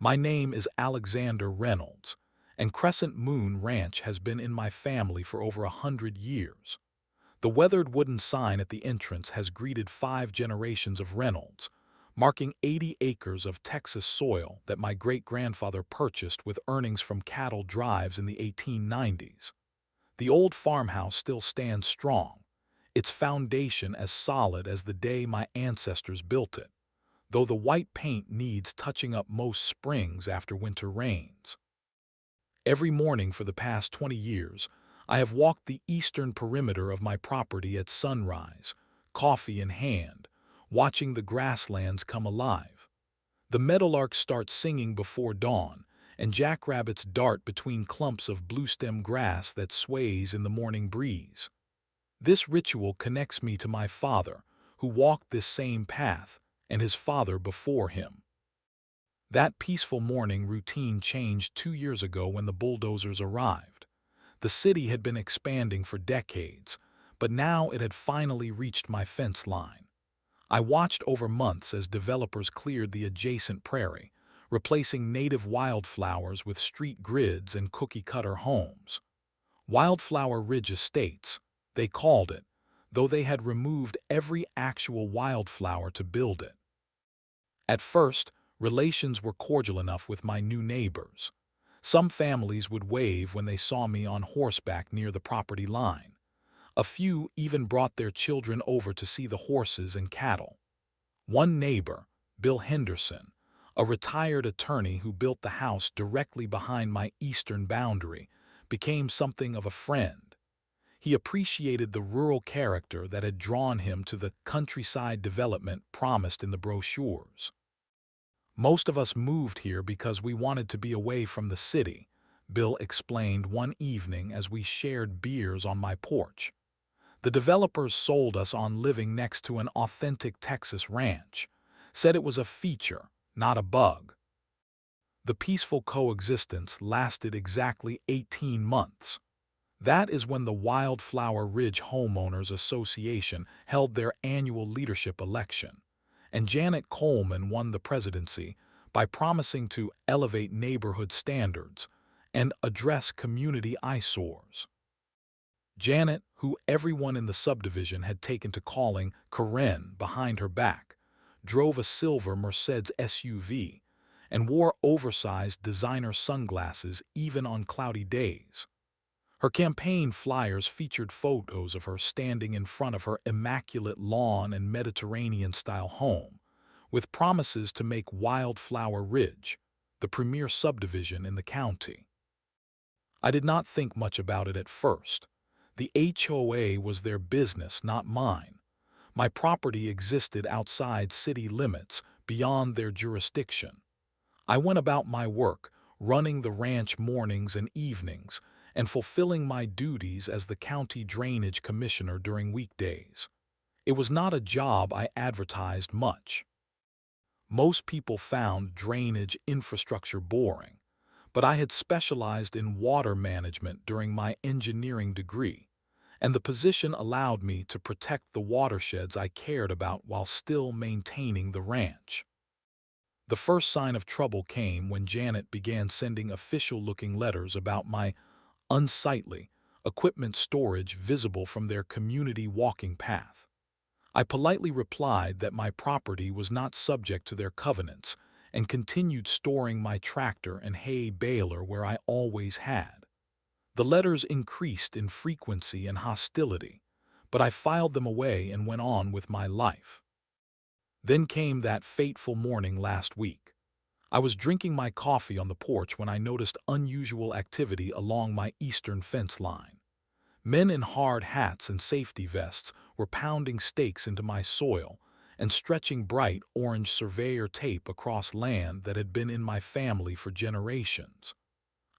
My name is Alexander Reynolds, and Crescent Moon Ranch has been in my family for over 100 years. The weathered wooden sign at the entrance has greeted 5 generations of Reynolds, marking 80 acres of Texas soil that my great-grandfather purchased with earnings from cattle drives in the 1890s. The old farmhouse still stands strong, its foundation as solid as the day my ancestors built it, though the white paint needs touching up most springs after winter rains. Every morning for the past 20 years, I have walked the eastern perimeter of my property at sunrise, coffee in hand, watching the grasslands come alive. The meadowlarks start singing before dawn, and jackrabbits dart between clumps of bluestem grass that sways in the morning breeze. This ritual connects me to my father, who walked this same path, and his father before him. That peaceful morning routine changed 2 years ago when the bulldozers arrived. The city had been expanding for decades, but now it had finally reached my fence line. I watched over months as developers cleared the adjacent prairie, replacing native wildflowers with street grids and cookie-cutter homes. Wildflower Ridge Estates, they called it, though they had removed every actual wildflower to build it. At first, relations were cordial enough with my new neighbors. Some families would wave when they saw me on horseback near the property line. A few even brought their children over to see the horses and cattle. One neighbor, Bill Henderson, a retired attorney who built the house directly behind my eastern boundary, became something of a friend. He appreciated the rural character that had drawn him to the countryside development promised in the brochures. Most of us moved here because we wanted to be away from the city, Bill explained one evening as we shared beers on my porch. The developers sold us on living next to an authentic Texas ranch, said it was a feature, not a bug. The peaceful coexistence lasted exactly 18 months. That is when the Wildflower Ridge Homeowners Association held their annual leadership election, and Janet Coleman won the presidency by promising to elevate neighborhood standards and address community eyesores. Janet, who everyone in the subdivision had taken to calling Karen behind her back, drove a silver Mercedes SUV and wore oversized designer sunglasses even on cloudy days. Her campaign flyers featured photos of her standing in front of her immaculate lawn and Mediterranean-style home, with promises to make Wildflower Ridge the premier subdivision in the county. I did not think much about it at first. The HOA was their business, not mine. My property existed outside city limits, beyond their jurisdiction. I went about my work, running the ranch mornings and evenings, and fulfilling my duties as the county drainage commissioner during weekdays. It was not a job I advertised much. Most people found drainage infrastructure boring, but I had specialized in water management during my engineering degree, and the position allowed me to protect the watersheds I cared about while still maintaining the ranch. The first sign of trouble came when Janet began sending official-looking letters about my unsightly equipment storage visible from their community walking path. I politely replied that my property was not subject to their covenants and continued storing my tractor and hay baler where I always had. The letters increased in frequency and hostility, but I filed them away and went on with my life. Then came that fateful morning last week. I was drinking my coffee on the porch when I noticed unusual activity along my eastern fence line. Men in hard hats and safety vests were pounding stakes into my soil and stretching bright orange surveyor tape across land that had been in my family for generations.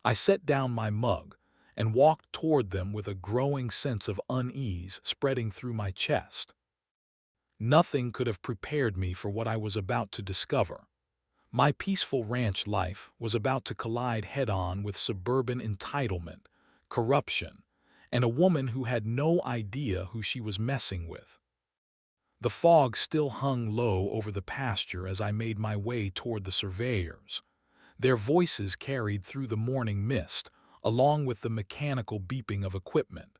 I set down my mug and walked toward them with a growing sense of unease spreading through my chest. Nothing could have prepared me for what I was about to discover. My peaceful ranch life was about to collide head-on with suburban entitlement, corruption, and a woman who had no idea who she was messing with. The fog still hung low over the pasture as I made my way toward the surveyors, Their voices carried through the morning mist, along with the mechanical beeping of equipment.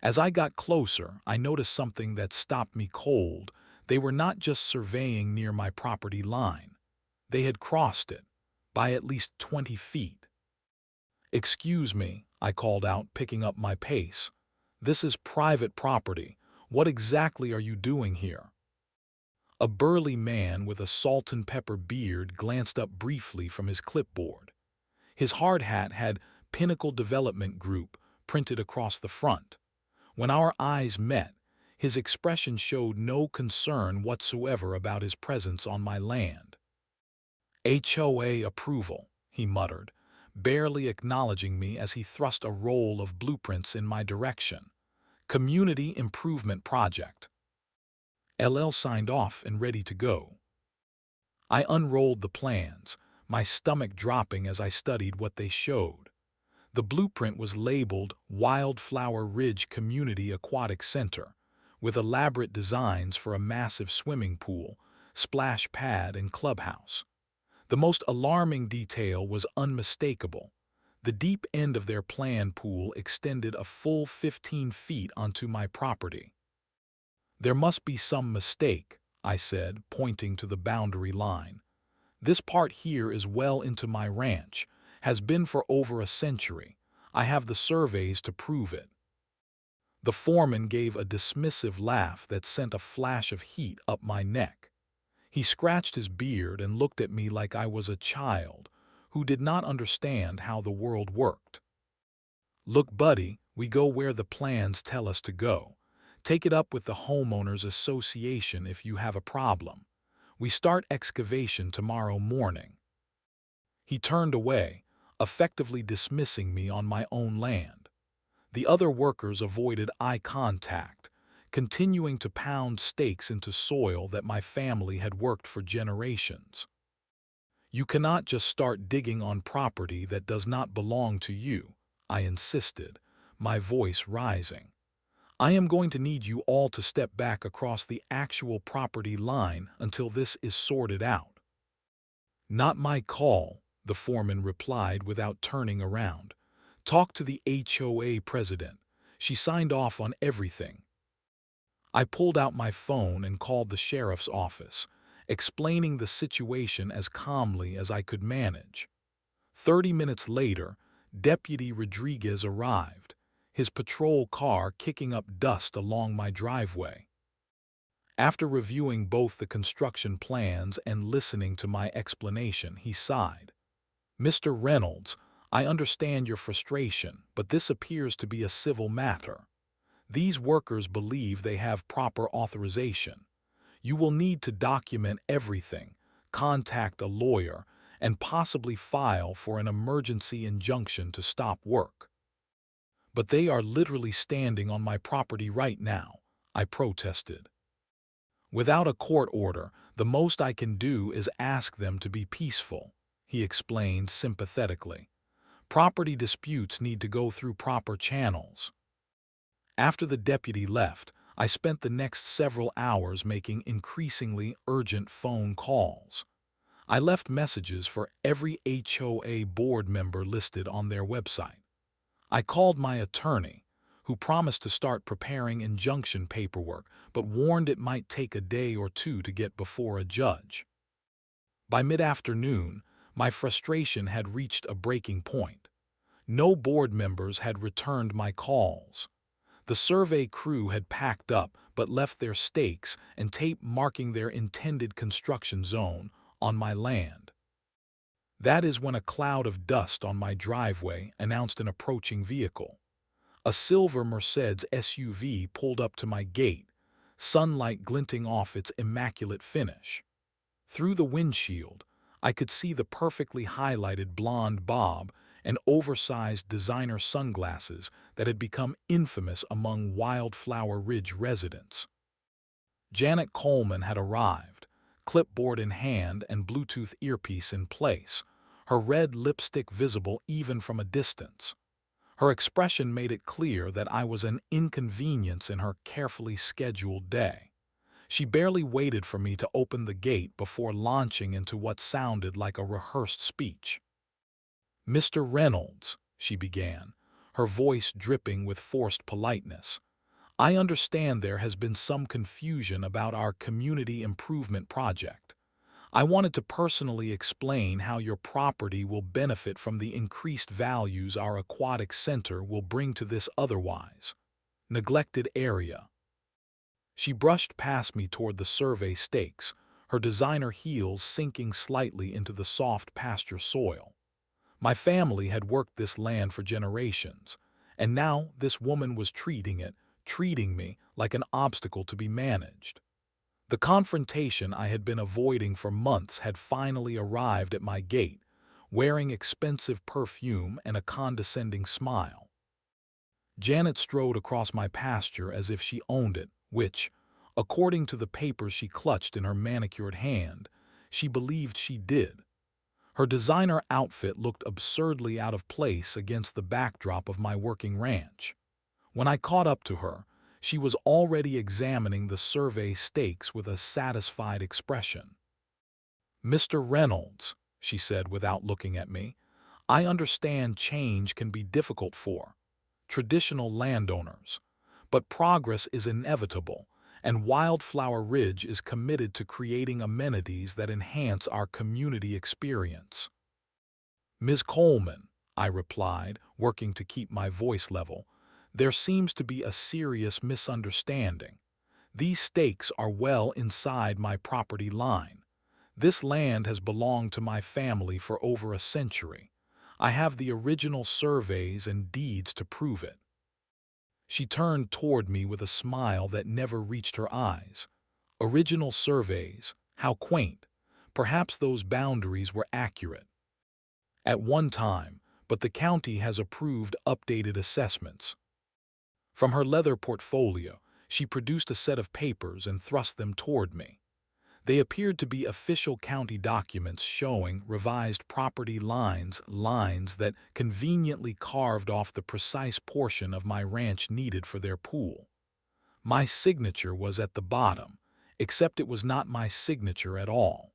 As I got closer, I noticed something that stopped me cold. They were not just surveying near my property line. They had crossed it, by at least 20 feet. "Excuse me," I called out, picking up my pace. "This is private property. What exactly are you doing here?" A burly man with a salt and pepper beard glanced up briefly from his clipboard. His hard hat had Pinnacle Development Group printed across the front. When our eyes met, his expression showed no concern whatsoever about his presence on my land. "HOA approval," he muttered, barely acknowledging me as he thrust a roll of blueprints in my direction. "Community Improvement Project." LL signed off and ready to go. I unrolled the plans, my stomach dropping as I studied what they showed. The blueprint was labeled Wildflower Ridge Community Aquatic Center, with elaborate designs for a massive swimming pool, splash pad, and clubhouse. The most alarming detail was unmistakable. The deep end of their planned pool extended a full 15 feet onto my property. "There must be some mistake," I said, pointing to the boundary line. "This part here is well into my ranch, has been for over a century. I have the surveys to prove it." The foreman gave a dismissive laugh that sent a flash of heat up my neck. He scratched his beard and looked at me like I was a child who did not understand how the world worked. "Look, buddy, we go where the plans tell us to go. Take it up with the homeowners association if you have a problem. We start excavation tomorrow morning." He turned away, effectively dismissing me on my own land. The other workers avoided eye contact, continuing to pound stakes into soil that my family had worked for generations. "You cannot just start digging on property that does not belong to you," I insisted, my voice rising. "I am going to need you all to step back across the actual property line until this is sorted out." "Not my call," the foreman replied without turning around. "Talk to the HOA president. She signed off on everything." I pulled out my phone and called the sheriff's office, explaining the situation as calmly as I could manage. 30 minutes later, Deputy Rodriguez arrived, his patrol car kicking up dust along my driveway. After reviewing both the construction plans and listening to my explanation, he sighed. "Mr. Reynolds, I understand your frustration, but this appears to be a civil matter. These workers believe they have proper authorization. You will need to document everything, contact a lawyer, and possibly file for an emergency injunction to stop work." "But they are literally standing on my property right now," I protested. "Without a court order, the most I can do is ask them to be peaceful," he explained sympathetically. "Property disputes need to go through proper channels." After the deputy left, I spent the next several hours making increasingly urgent phone calls. I left messages for every HOA board member listed on their website. I called my attorney, who promised to start preparing injunction paperwork, but warned it might take a day or two to get before a judge. By mid-afternoon, my frustration had reached a breaking point. No board members had returned my calls. The survey crew had packed up but left their stakes and tape marking their intended construction zone on my land. That is when a cloud of dust on my driveway announced an approaching vehicle. A silver Mercedes SUV pulled up to my gate, sunlight glinting off its immaculate finish. Through the windshield, I could see the perfectly highlighted blonde bob and oversized designer sunglasses that had become infamous among Wildflower Ridge residents. Janet Coleman had arrived, clipboard in hand and Bluetooth earpiece in place, her red lipstick visible even from a distance. Her expression made it clear that I was an inconvenience in her carefully scheduled day. She barely waited for me to open the gate before launching into what sounded like a rehearsed speech. "Mr. Reynolds," she began, her voice dripping with forced politeness, "I understand there has been some confusion about our community improvement project. I wanted to personally explain how your property will benefit from the increased values our aquatic center will bring to this otherwise neglected area." She brushed past me toward the survey stakes, her designer heels sinking slightly into the soft pasture soil. My family had worked this land for generations, and now this woman was treating me like an obstacle to be managed. The confrontation I had been avoiding for months had finally arrived at my gate, wearing expensive perfume and a condescending smile. Janet strode across my pasture as if she owned it, which, according to the papers she clutched in her manicured hand, she believed she did. Her designer outfit looked absurdly out of place against the backdrop of my working ranch. When I caught up to her, she was already examining the survey stakes with a satisfied expression. "Mr. Reynolds," she said without looking at me, "I understand change can be difficult for traditional landowners, but progress is inevitable, and Wildflower Ridge is committed to creating amenities that enhance our community experience." "Ms. Coleman," I replied, working to keep my voice level, "there seems to be a serious misunderstanding. These stakes are well inside my property line. This land has belonged to my family for over a century. I have the original surveys and deeds to prove it." She turned toward me with a smile that never reached her eyes. Original surveys, how quaint. Perhaps those boundaries were accurate at one time, but the county has approved updated assessments. From her leather portfolio, she produced a set of papers and thrust them toward me. They appeared to be official county documents showing revised property lines that conveniently carved off the precise portion of my ranch needed for their pool. My signature was at the bottom, except it was not my signature at all.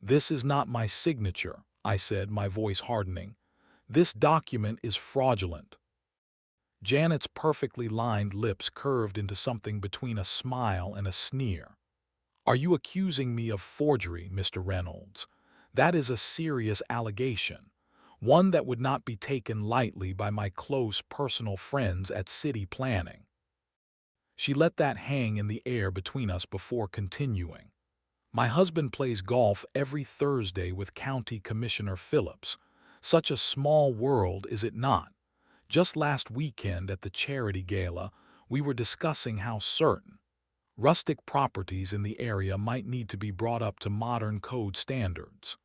"This is not my signature," I said, my voice hardening. "This document is fraudulent." Janet's perfectly lined lips curved into something between a smile and a sneer. "Are you accusing me of forgery, Mr. Reynolds? That is a serious allegation, one that would not be taken lightly by my close personal friends at city planning." She let that hang in the air between us before continuing. "My husband plays golf every Thursday with County Commissioner Phillips. Such a small world, is it not? Just last weekend at the charity gala, we were discussing how certain rustic properties in the area might need to be brought up to modern code standards."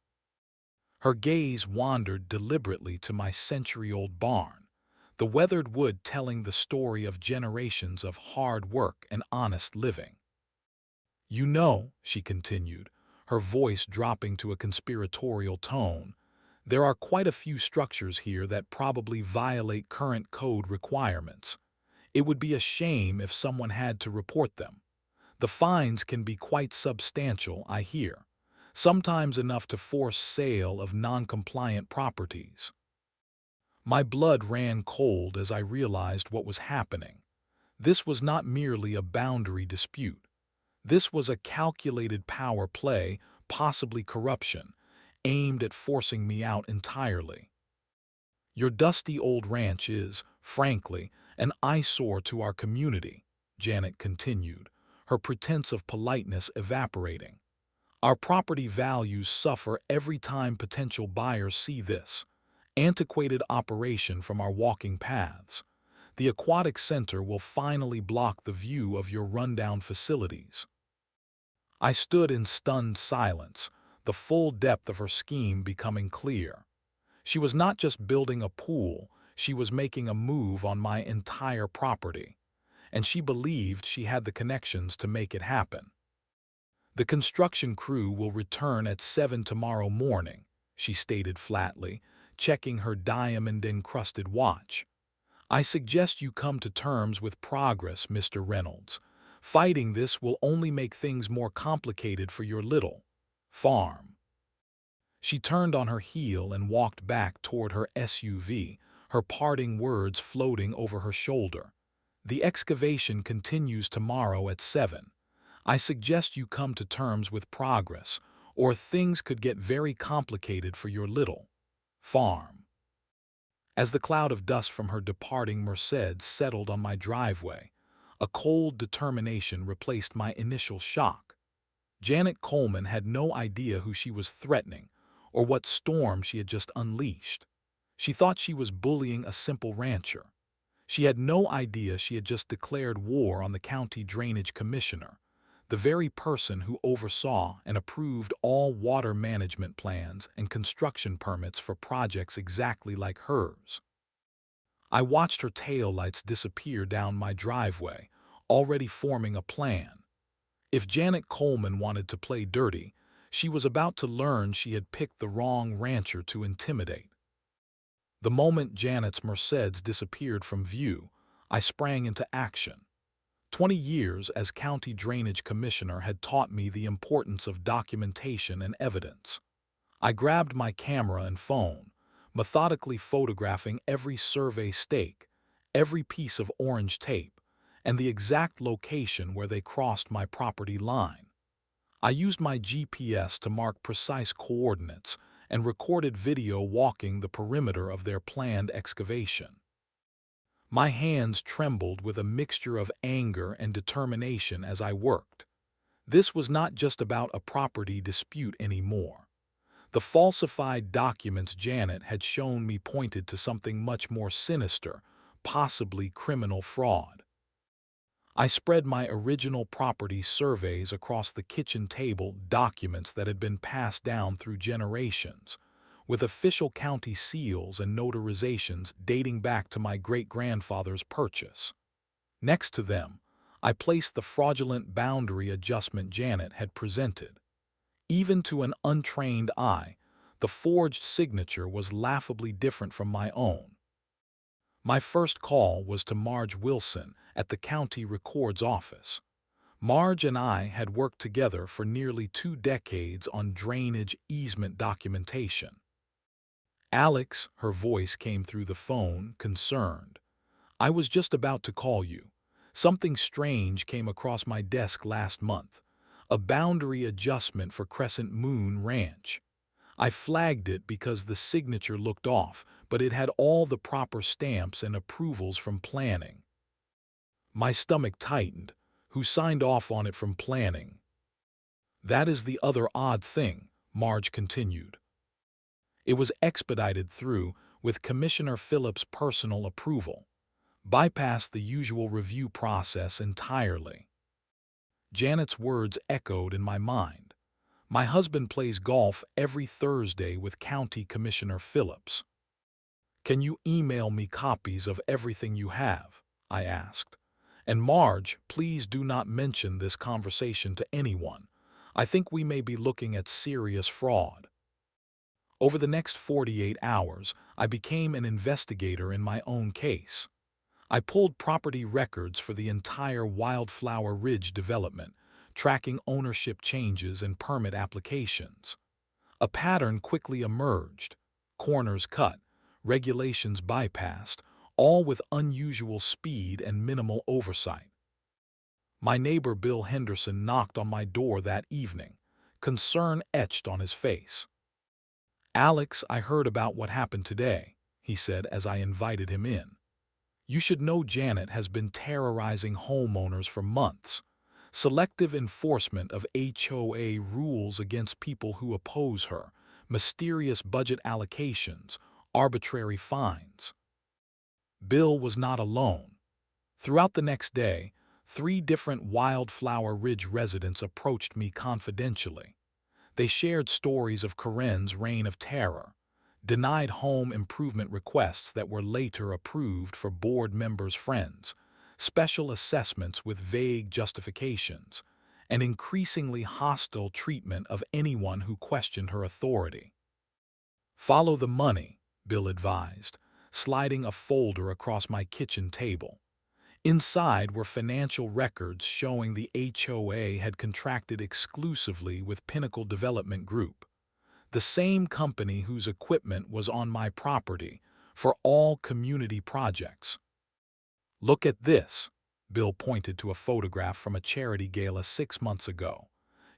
Her gaze wandered deliberately to my century-old barn, the weathered wood telling the story of generations of hard work and honest living. "You know," she continued, her voice dropping to a conspiratorial tone, "there are quite a few structures here that probably violate current code requirements. It would be a shame if someone had to report them. The fines can be quite substantial, I hear, sometimes enough to force sale of non-compliant properties." My blood ran cold as I realized what was happening. This was not merely a boundary dispute. This was a calculated power play, possibly corruption, aimed at forcing me out entirely. "Your dusty old ranch is, frankly, an eyesore to our community," Janet continued, her pretense of politeness evaporating. "Our property values suffer every time potential buyers see this antiquated operation from our walking paths. The aquatic center will finally block the view of your rundown facilities." I stood in stunned silence, the full depth of her scheme becoming clear. She was not just building a pool, she was making a move on my entire property, and she believed she had the connections to make it happen. "The construction crew will return at 7 tomorrow morning," she stated flatly, checking her diamond-encrusted watch. "I suggest you come to terms with progress, Mr. Reynolds. Fighting this will only make things more complicated for your little farm." She turned on her heel and walked back toward her SUV, her parting words floating over her shoulder. "The excavation continues tomorrow at 7. I suggest you come to terms with progress, or things could get very complicated for your little farm." As the cloud of dust from her departing Mercedes settled on my driveway, a cold determination replaced my initial shock. Janet Coleman had no idea who she was threatening or what storm she had just unleashed. She thought she was bullying a simple rancher. She had no idea she had just declared war on the county drainage commissioner, the very person who oversaw and approved all water management plans and construction permits for projects exactly like hers. I watched her taillights disappear down my driveway, already forming a plan. If Janet Coleman wanted to play dirty, she was about to learn she had picked the wrong rancher to intimidate. The moment Janet's Mercedes disappeared from view, I sprang into action. 20 years as county drainage commissioner had taught me the importance of documentation and evidence. I grabbed my camera and phone, methodically photographing every survey stake, every piece of orange tape, and the exact location where they crossed my property line. I used my GPS to mark precise coordinates and recorded video walking the perimeter of their planned excavation. My hands trembled with a mixture of anger and determination as I worked. This was not just about a property dispute anymore. The falsified documents Janet had shown me pointed to something much more sinister, possibly criminal fraud. I spread my original property surveys across the kitchen table, documents that had been passed down through generations, with official county seals and notarizations dating back to my great-grandfather's purchase. Next to them, I placed the fraudulent boundary adjustment Janet had presented. Even to an untrained eye, the forged signature was laughably different from my own. My first call was to Marge Wilson at the county records office. Marge and I had worked together for nearly 2 decades on drainage easement documentation. "Alex," her voice came through the phone, concerned. "I was just about to call you. Something strange came across my desk last month. A boundary adjustment for Crescent Moon Ranch. I flagged it because the signature looked off, but it had all the proper stamps and approvals from planning." My stomach tightened. "Who signed off on it from planning?" "That is the other odd thing," Marge continued. "It was expedited through with Commissioner Phillips' personal approval. Bypassed the usual review process entirely." Janet's words echoed in my mind. My husband plays golf every Thursday with County Commissioner Phillips. "Can you email me copies of everything you have?" I asked. "And Marge, please do not mention this conversation to anyone. I think we may be looking at serious fraud." Over the next 48 hours, I became an investigator in my own case. I pulled property records for the entire Wildflower Ridge development, tracking ownership changes and permit applications. A pattern quickly emerged: corners cut, regulations bypassed, all with unusual speed and minimal oversight. My neighbor Bill Henderson knocked on my door that evening, concern etched on his face. "Alex, I heard about what happened today," he said as I invited him in. "You should know Janet has been terrorizing homeowners for months. Selective enforcement of HOA rules against people who oppose her, mysterious budget allocations, arbitrary fines." Bill was not alone. Throughout the next day, 3 different Wildflower Ridge residents approached me confidentially. They shared stories of Karen's reign of terror, denied home improvement requests that were later approved for board members' friends, special assessments with vague justifications, and increasingly hostile treatment of anyone who questioned her authority. "Follow the money," Bill advised, sliding a folder across my kitchen table. Inside were financial records showing the HOA had contracted exclusively with Pinnacle Development Group, the same company whose equipment was on my property, for all community projects. "Look at this," Bill pointed to a photograph from a charity gala 6 months ago.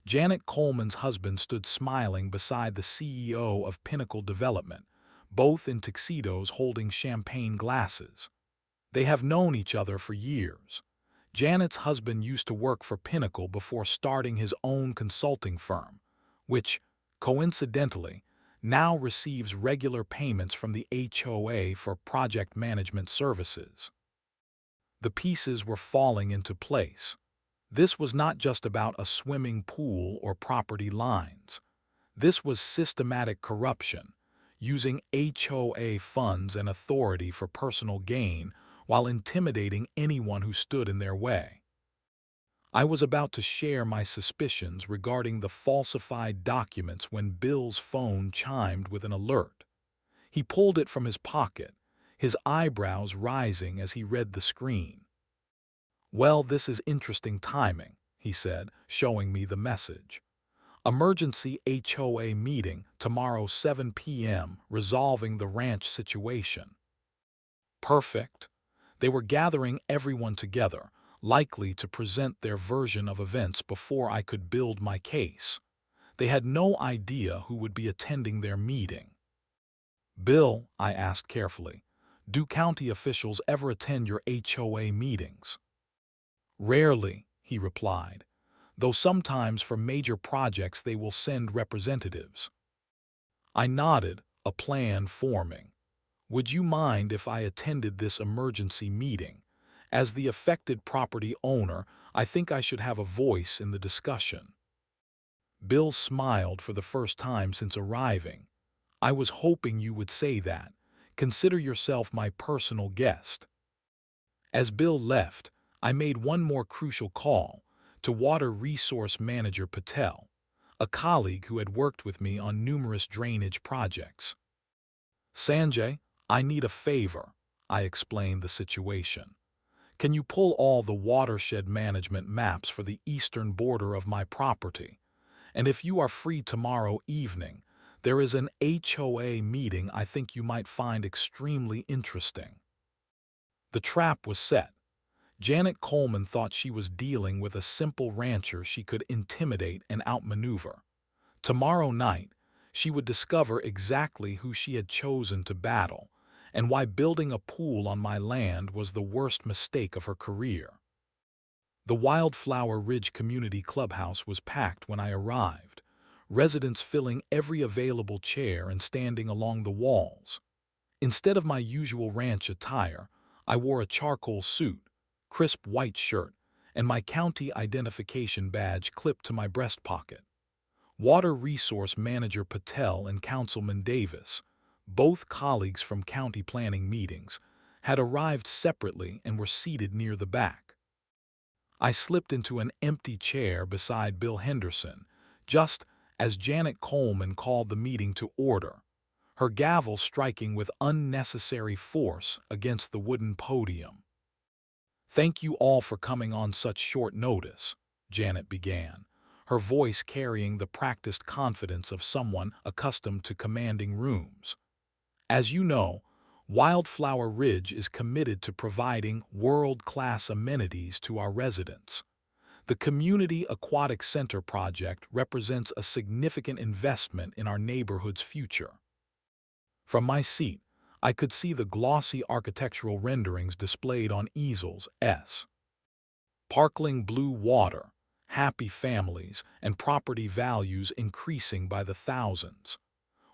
Janet Coleman's husband stood smiling beside the CEO of Pinnacle Development, both in tuxedos holding champagne glasses. They have known each other for years. Janet's husband used to work for Pinnacle before starting his own consulting firm, which, coincidentally, now receives regular payments from the HOA for project management services. The pieces were falling into place. This was not just about a swimming pool or property lines. This was systematic corruption, using HOA funds and authority for personal gain while intimidating anyone who stood in their way. I was about to share my suspicions regarding the falsified documents when Bill's phone chimed with an alert. He pulled it from his pocket, his eyebrows rising as he read the screen. "Well, this is interesting timing," he said, showing me the message. "Emergency HOA meeting tomorrow 7 p.m. resolving the ranch situation." Perfect. They were gathering everyone together, likely to present their version of events before I could build my case. They had no idea who would be attending their meeting. "Bill," I asked carefully, "do county officials ever attend your HOA meetings?" "Rarely," he replied, "though sometimes for major projects they will send representatives." I nodded, a plan forming. "Would you mind if I attended this emergency meeting? As the affected property owner, I think I should have a voice in the discussion." Bill smiled for the first time since arriving. "I was hoping you would say that. Consider yourself my personal guest." As Bill left, I made one more crucial call to Water Resource Manager Patel, a colleague who had worked with me on numerous drainage projects. "Sanjay, I need a favor," I explained the situation. "Can you pull all the watershed management maps for the eastern border of my property? And if you are free tomorrow evening, there is an HOA meeting I think you might find extremely interesting." The trap was set. Janet Coleman thought she was dealing with a simple rancher she could intimidate and outmaneuver. Tomorrow night, she would discover exactly who she had chosen to battle and why building a pool on my land was the worst mistake of her career. The Wildflower Ridge Community Clubhouse was packed when I arrived, residents filling every available chair and standing along the walls. Instead of my usual ranch attire, I wore a charcoal suit, crisp white shirt, and my county identification badge clipped to my breast pocket. Water Resource Manager Patel and Councilman Davis, both colleagues from county planning meetings, had arrived separately and were seated near the back. I slipped into an empty chair beside Bill Henderson, just as Janet Coleman called the meeting to order, her gavel striking with unnecessary force against the wooden podium. "Thank you all for coming on such short notice," Janet began, her voice carrying the practiced confidence of someone accustomed to commanding rooms. "As you know, Wildflower Ridge is committed to providing world-class amenities to our residents. The Community Aquatic Center project represents a significant investment in our neighborhood's future." From my seat, I could see the glossy architectural renderings displayed on easels. Sparkling blue water, happy families, and property values increasing by the thousands.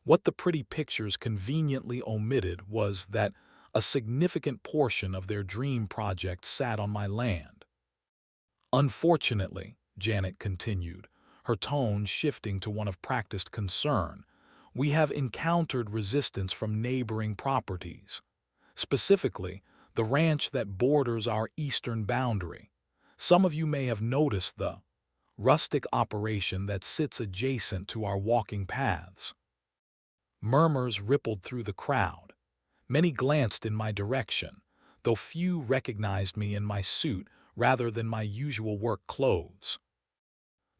What the pretty pictures conveniently omitted was that a significant portion of their dream project sat on my land. "Unfortunately," Janet continued, her tone shifting to one of practiced concern, "we have encountered resistance from neighboring properties. Specifically, the ranch that borders our eastern boundary. Some of you may have noticed the rustic operation that sits adjacent to our walking paths." Murmurs rippled through the crowd. Many glanced in my direction, though few recognized me in my suit rather than my usual work clothes.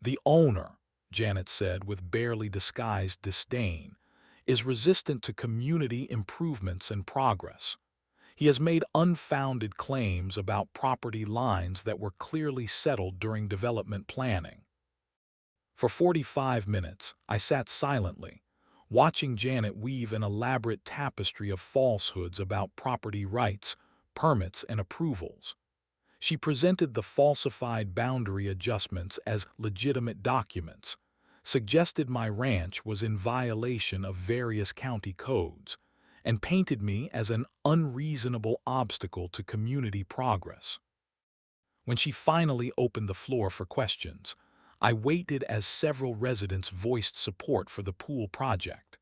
The owner, Janet said with barely disguised disdain, is resistant to community improvements and progress. He has made unfounded claims about property lines that were clearly settled during development planning. For 45 minutes, I sat silently, watching Janet weave an elaborate tapestry of falsehoods about property rights, permits, and approvals. She presented the falsified boundary adjustments as legitimate documents, suggested my ranch was in violation of various county codes, and painted me as an unreasonable obstacle to community progress. When she finally opened the floor for questions, I waited as several residents voiced support for the pool project.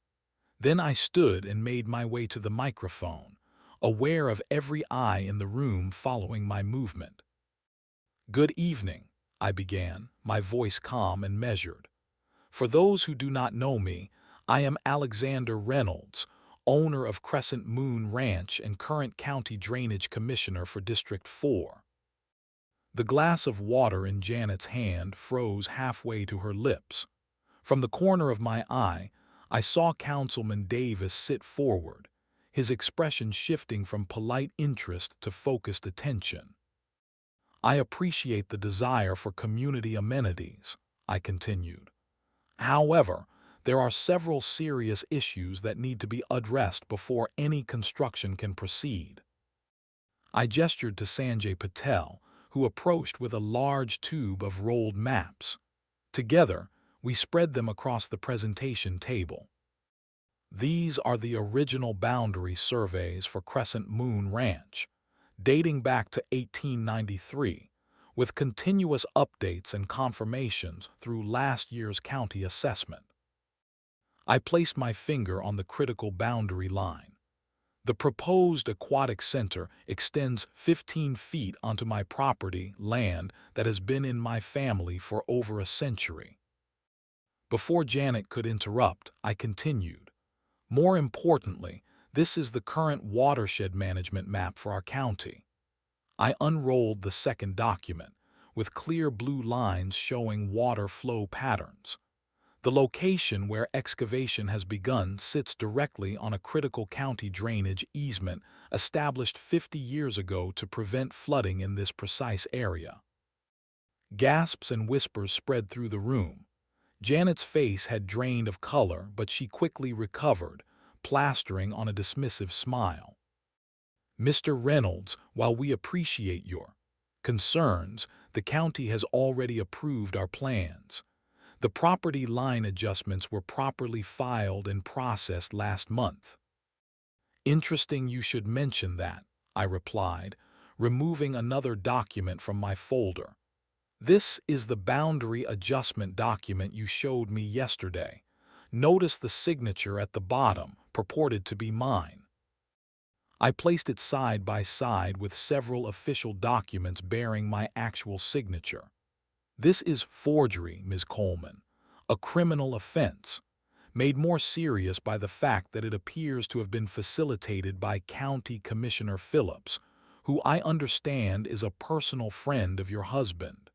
Then I stood and made my way to the microphone, aware of every eye in the room following my movement. "Good evening," I began, my voice calm and measured. "For those who do not know me, I am Alexander Reynolds, owner of Crescent Moon Ranch and current County Drainage Commissioner for District 4. The glass of water in Janet's hand froze halfway to her lips. From the corner of my eye, I saw Councilman Davis sit forward, his expression shifting from polite interest to focused attention. "I appreciate the desire for community amenities," I continued. "However, there are several serious issues that need to be addressed before any construction can proceed." I gestured to Sanjay Patel, who approached with a large tube of rolled maps. Together, we spread them across the presentation table. "These are the original boundary surveys for Crescent Moon Ranch, dating back to 1893, with continuous updates and confirmations through last year's county assessment." I placed my finger on the critical boundary line. "The proposed aquatic center extends 15 feet onto my property land that has been in my family for over a century." Before Janet could interrupt, I continued. "More importantly, this is the current watershed management map for our county." I unrolled the second document, with clear blue lines showing water flow patterns. The location where excavation has begun sits directly on a critical county drainage easement established 50 years ago to prevent flooding in this precise area. Gasps and whispers spread through the room. Janet's face had drained of color, but she quickly recovered, plastering on a dismissive smile. "Mr. Reynolds, while we appreciate your concerns, the county has already approved our plans. The property line adjustments were properly filed and processed last month." "Interesting you should mention that," I replied, removing another document from my folder. "This is the boundary adjustment document you showed me yesterday. Notice the signature at the bottom, purported to be mine." I placed it side by side with several official documents bearing my actual signature. "This is forgery, Ms. Coleman, a criminal offense, made more serious by the fact that it appears to have been facilitated by County Commissioner Phillips, who I understand is a personal friend of your husband."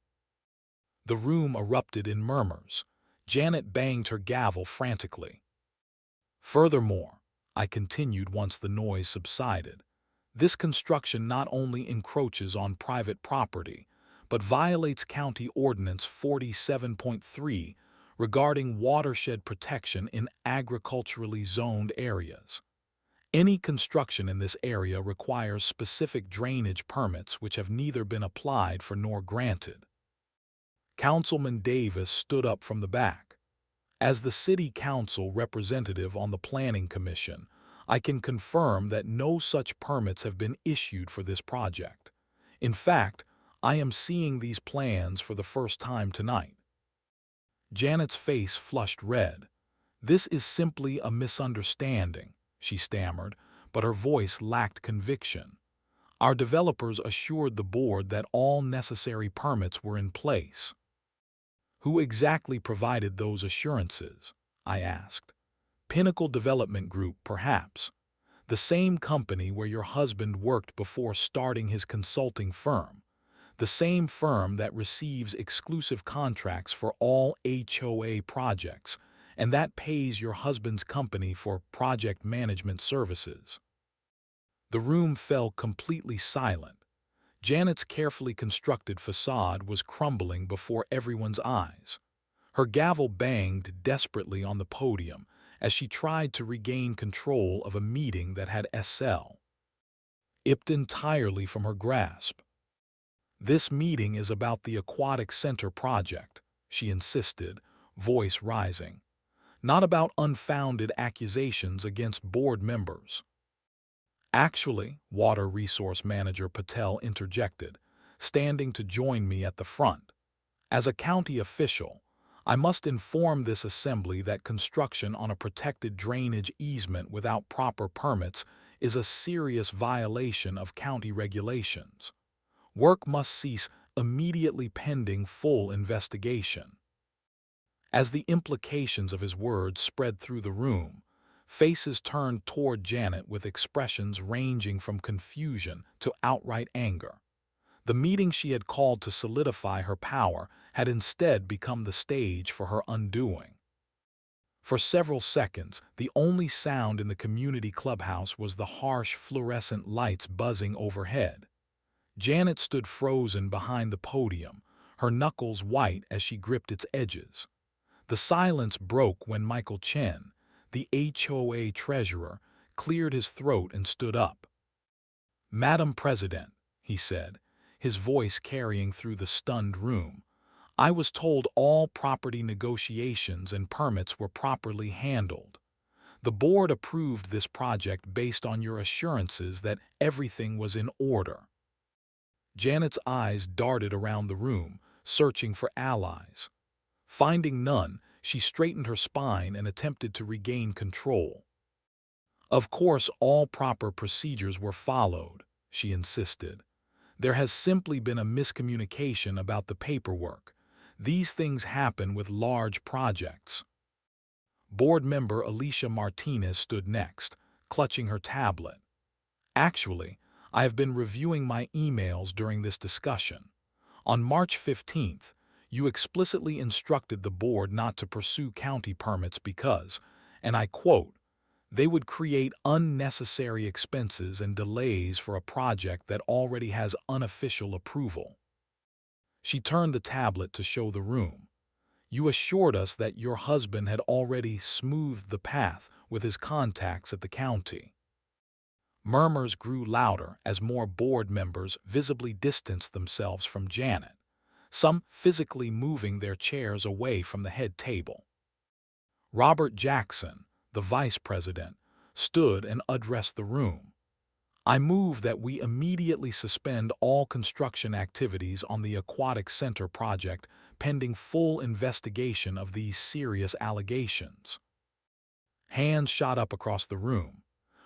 The room erupted in murmurs. Janet banged her gavel frantically. "Furthermore," I continued once the noise subsided, "this construction not only encroaches on private property, but violates County Ordinance 47.3 regarding watershed protection in agriculturally zoned areas. Any construction in this area requires specific drainage permits which have neither been applied for nor granted." Councilman Davis stood up from the back. "As the City Council representative on the Planning Commission, I can confirm that no such permits have been issued for this project. In fact, I am seeing these plans for the first time tonight." Janet's face flushed red. "This is simply a misunderstanding," she stammered, but her voice lacked conviction. "Our developers assured the board that all necessary permits were in place." "Who exactly provided those assurances?" I asked. "Pinnacle Development Group, perhaps. The same company where your husband worked before starting his consulting firm. The same firm that receives exclusive contracts for all HOA projects, and that pays your husband's company for project management services. The room fell completely silent. Janet's carefully constructed facade was crumbling before everyone's eyes. Her gavel banged desperately on the podium as she tried to regain control of a meeting that had slipped entirely from her grasp. "This meeting is about the Aquatic Center project," she insisted, voice rising. "Not about unfounded accusations against board members." "Actually," Water Resource Manager Patel interjected, standing to join me at the front, "as a county official, I must inform this assembly that construction on a protected drainage easement without proper permits is a serious violation of county regulations. Work must cease immediately pending full investigation." As the implications of his words spread through the room, faces turned toward Janet with expressions ranging from confusion to outright anger. The meeting she had called to solidify her power had instead become the stage for her undoing. For several seconds, the only sound in the community clubhouse was the harsh fluorescent lights buzzing overhead. Janet stood frozen behind the podium, her knuckles white as she gripped its edges. The silence broke when Michael Chen, the HOA treasurer, cleared his throat and stood up. "Madam President," he said, his voice carrying through the stunned room, "I was told all property negotiations and permits were properly handled. The board approved this project based on your assurances that everything was in order." Janet's eyes darted around the room, searching for allies. Finding none, she straightened her spine and attempted to regain control. "Of course, all proper procedures were followed," she insisted. "There has simply been a miscommunication about the paperwork. These things happen with large projects." Board member Alicia Martinez stood next, clutching her tablet. "Actually, I have been reviewing my emails during this discussion. On March 15th, you explicitly instructed the board not to pursue county permits because, and I quote, they would create unnecessary expenses and delays for a project that already has unofficial approval." She turned the tablet to show the room. "You assured us that your husband had already smoothed the path with his contacts at the county." Murmurs grew louder as more board members visibly distanced themselves from Janet, some physically moving their chairs away from the head table. Robert Jackson, the vice president, stood and addressed the room. "I move that we immediately suspend all construction activities on the Aquatic Center project pending full investigation of these serious allegations." Hands shot up across the room.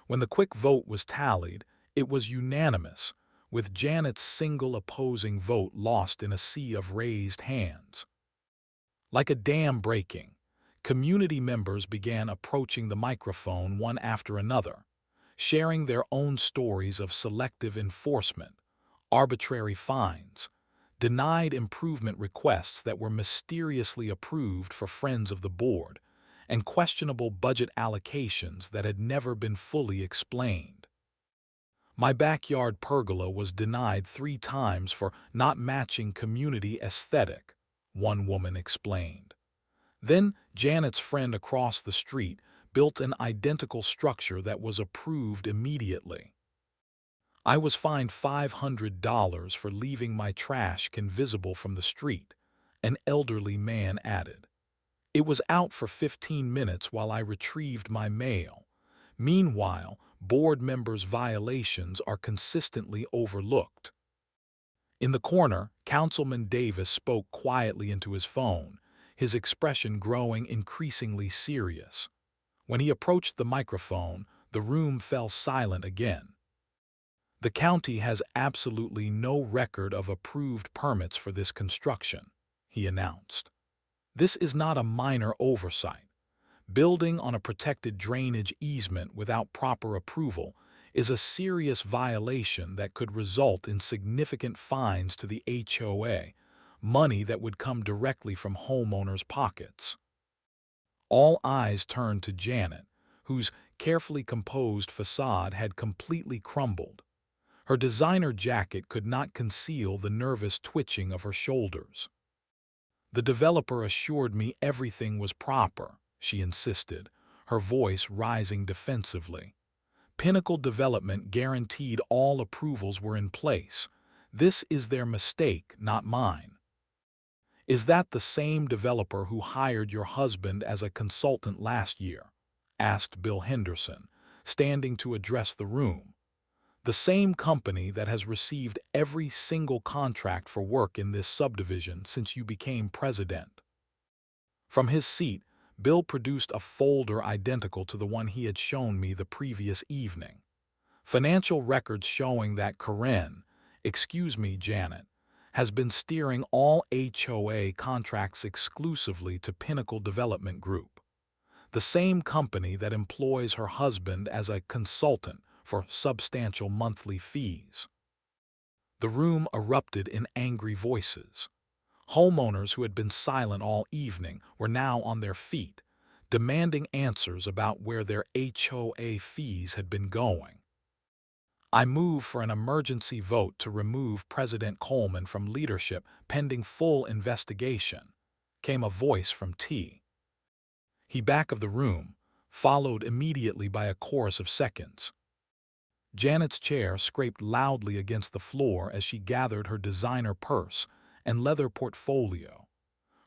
When the quick vote was tallied, it was unanimous, with Janet's single opposing vote lost in a sea of raised hands. Like a dam breaking, community members began approaching the microphone one after another, sharing their own stories of selective enforcement, arbitrary fines, denied improvement requests that were mysteriously approved for friends of the board, and questionable budget allocations that had never been fully explained. "My backyard pergola was denied 3 times for not matching community aesthetic," one woman explained. Then Janet's friend across the street built an identical structure that was approved immediately. "I was fined $500 for leaving my trash can visible from the street," an elderly man added. "It was out for 15 minutes while I retrieved my mail." Meanwhile, board members' violations are consistently overlooked. In the corner, Councilman Davis spoke quietly into his phone, his expression growing increasingly serious. When he approached the microphone, the room fell silent again. "The county has absolutely no record of approved permits for this construction," he announced. "This is not a minor oversight. Building on a protected drainage easement without proper approval is a serious violation that could result in significant fines to the HOA, money that would come directly from homeowners' pockets. All eyes turned to Janet, whose carefully composed facade had completely crumbled. Her designer jacket could not conceal the nervous twitching of her shoulders. The developer assured me everything was proper, she insisted, her voice rising defensively. Pinnacle Development guaranteed all approvals were in place. This is their mistake, not mine. Is that the same developer who hired your husband as a consultant last year? Asked Bill Henderson, standing to address the room. The same company that has received every single contract for work in this subdivision since you became president. From his seat, Bill produced a folder identical to the one he had shown me the previous evening. Financial records showing that Karen, excuse me, Janet, has been steering all HOA contracts exclusively to Pinnacle Development Group, the same company that employs her husband as a consultant for substantial monthly fees. The room erupted in angry voices. Homeowners who had been silent all evening were now on their feet, demanding answers about where their HOA fees had been going. I move for an emergency vote to remove President Coleman from leadership pending full investigation, came a voice from T. He back of the room, followed immediately by a chorus of seconds. Janet's chair scraped loudly against the floor as she gathered her designer purse and leather portfolio.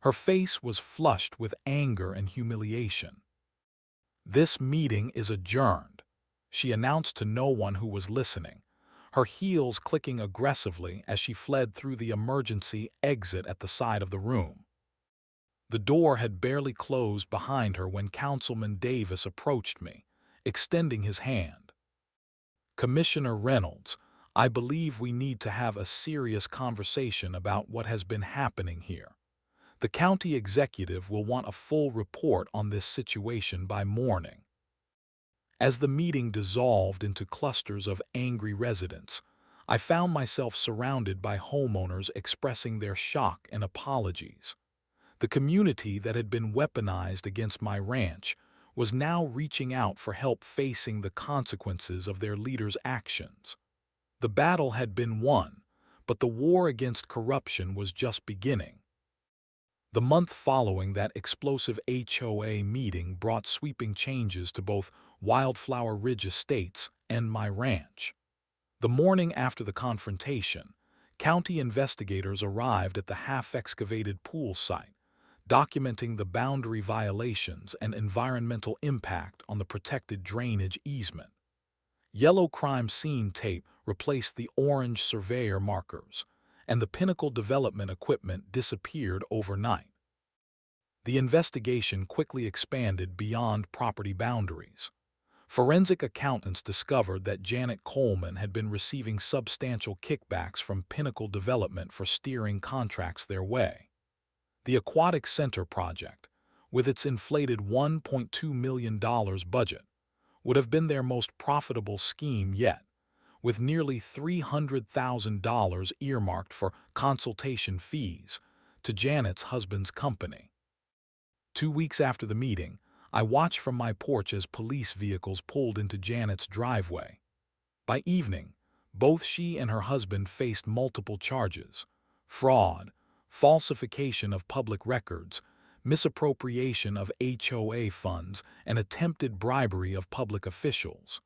Her face was flushed with anger and humiliation. "This meeting is adjourned," she announced to no one who was listening, her heels clicking aggressively as she fled through the emergency exit at the side of the room. The door had barely closed behind her when Councilman Davis approached me, extending his hand. "Commissioner Reynolds, I believe we need to have a serious conversation about what has been happening here. The county executive will want a full report on this situation by morning." As the meeting dissolved into clusters of angry residents, I found myself surrounded by homeowners expressing their shock and apologies. The community that had been weaponized against my ranch was now reaching out for help facing the consequences of their leaders' actions. The battle had been won, but the war against corruption was just beginning. The month following that explosive HOA meeting brought sweeping changes to both Wildflower Ridge Estates and my ranch. The morning after the confrontation, county investigators arrived at the half-excavated pool site, documenting the boundary violations and environmental impact on the protected drainage easement. Yellow crime scene tape replaced the orange surveyor markers, and the Pinnacle Development equipment disappeared overnight. The investigation quickly expanded beyond property boundaries. Forensic accountants discovered that Janet Coleman had been receiving substantial kickbacks from Pinnacle Development for steering contracts their way. The Aquatic Center project, with its inflated $1.2 million budget, would have been their most profitable scheme yet, with nearly $300,000 earmarked for consultation fees to Janet's husband's company. 2 weeks after the meeting, I watched from my porch as police vehicles pulled into Janet's driveway. By evening, both she and her husband faced multiple charges: fraud, falsification of public records, misappropriation of HOA funds, and attempted bribery of public officials.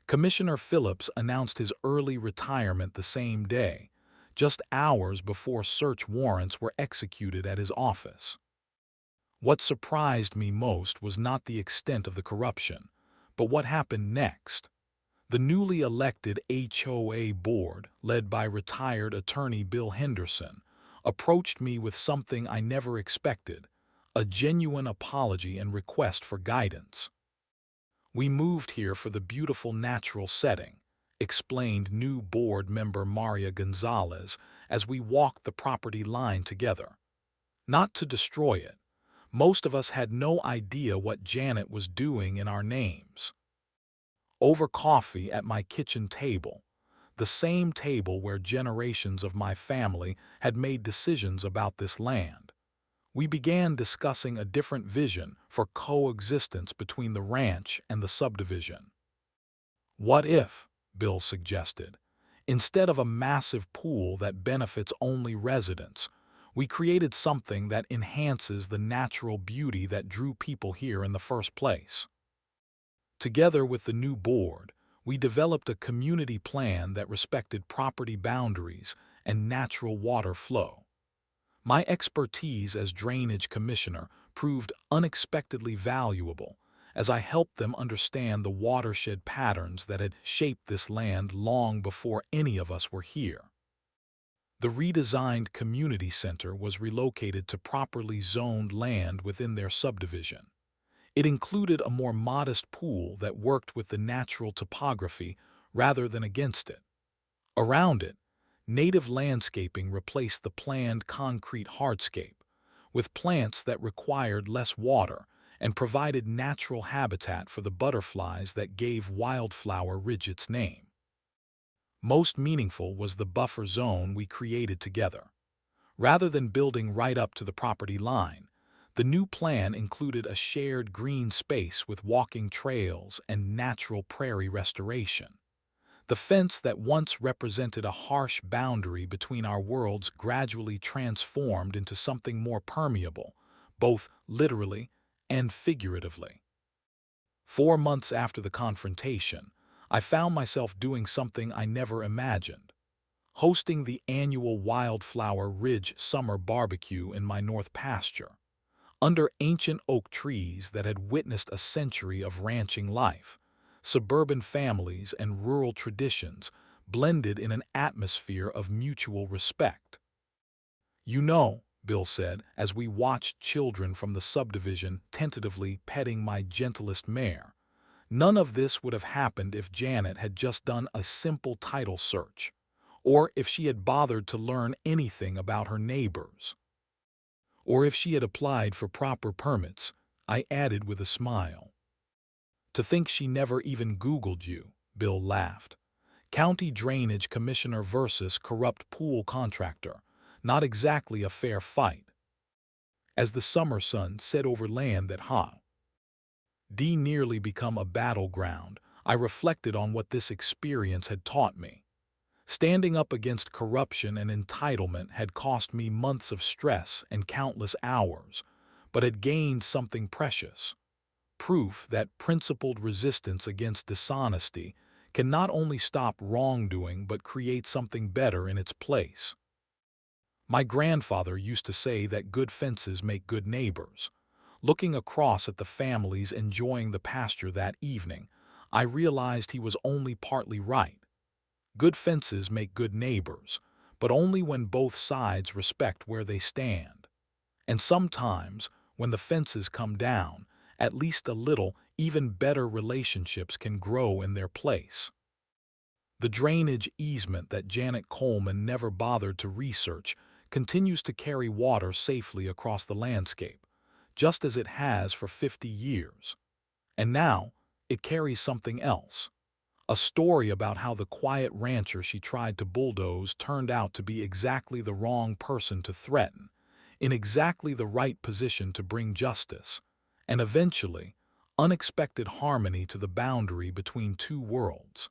Commissioner Phillips announced his early retirement the same day, just hours before search warrants were executed at his office. What surprised me most was not the extent of the corruption, but what happened next. The newly elected HOA board, led by retired attorney Bill Henderson, approached me with something I never expected: a genuine apology and request for guidance. "We moved here for the beautiful natural setting," explained new board member Maria Gonzalez as we walked the property line together. "Not to destroy it. Most of us had no idea what Janet was doing in our names. Over coffee at my kitchen table, the same table where generations of my family had made decisions about this land, we began discussing a different vision for coexistence between the ranch and the subdivision. What if, Bill suggested, instead of a massive pool that benefits only residents, we created something that enhances the natural beauty that drew people here in the first place? Together with the new board, we developed a community plan that respected property boundaries and natural water flow. My expertise as drainage commissioner proved unexpectedly valuable as I helped them understand the watershed patterns that had shaped this land long before any of us were here. The redesigned community center was relocated to properly zoned land within their subdivision. It included a more modest pool that worked with the natural topography rather than against it. Around it, native landscaping replaced the planned concrete hardscape, with plants that required less water and provided natural habitat for the butterflies that gave Wildflower Ridge its name. Most meaningful was the buffer zone we created together. Rather than building right up to the property line, the new plan included a shared green space with walking trails and natural prairie restoration. The fence that once represented a harsh boundary between our worlds gradually transformed into something more permeable, both literally and figuratively. 4 months after the confrontation, I found myself doing something I never imagined: hosting the annual Wildflower Ridge summer barbecue in my north pasture, under ancient oak trees that had witnessed a century of ranching life. Suburban families and rural traditions blended in an atmosphere of mutual respect. "You know," Bill said, as we watched children from the subdivision tentatively petting my gentlest mare, "none of this would have happened if Janet had just done a simple title search, or if she had bothered to learn anything about her neighbors, or if she had applied for proper permits," I added with a smile. "To think she never even Googled you," Bill laughed. "County Drainage Commissioner versus corrupt pool contractor. Not exactly a fair fight." As the summer sun set over land that had nearly become a battleground, I reflected on what this experience had taught me. Standing up against corruption and entitlement had cost me months of stress and countless hours, but had gained something precious: proof that principled resistance against dishonesty can not only stop wrongdoing but create something better in its place. My grandfather used to say that good fences make good neighbors. Looking across at the families enjoying the pasture that evening, I realized he was only partly right. Good fences make good neighbors, but only when both sides respect where they stand. And sometimes, when the fences come down, at least a little, even better relationships can grow in their place. The drainage easement that Janet Coleman never bothered to research continues to carry water safely across the landscape, just as it has for 50 years. And now, it carries something else: a story about how the quiet rancher she tried to bulldoze turned out to be exactly the wrong person to threaten, in exactly the right position to bring justice, and eventually, unexpected harmony to the boundary between two worlds.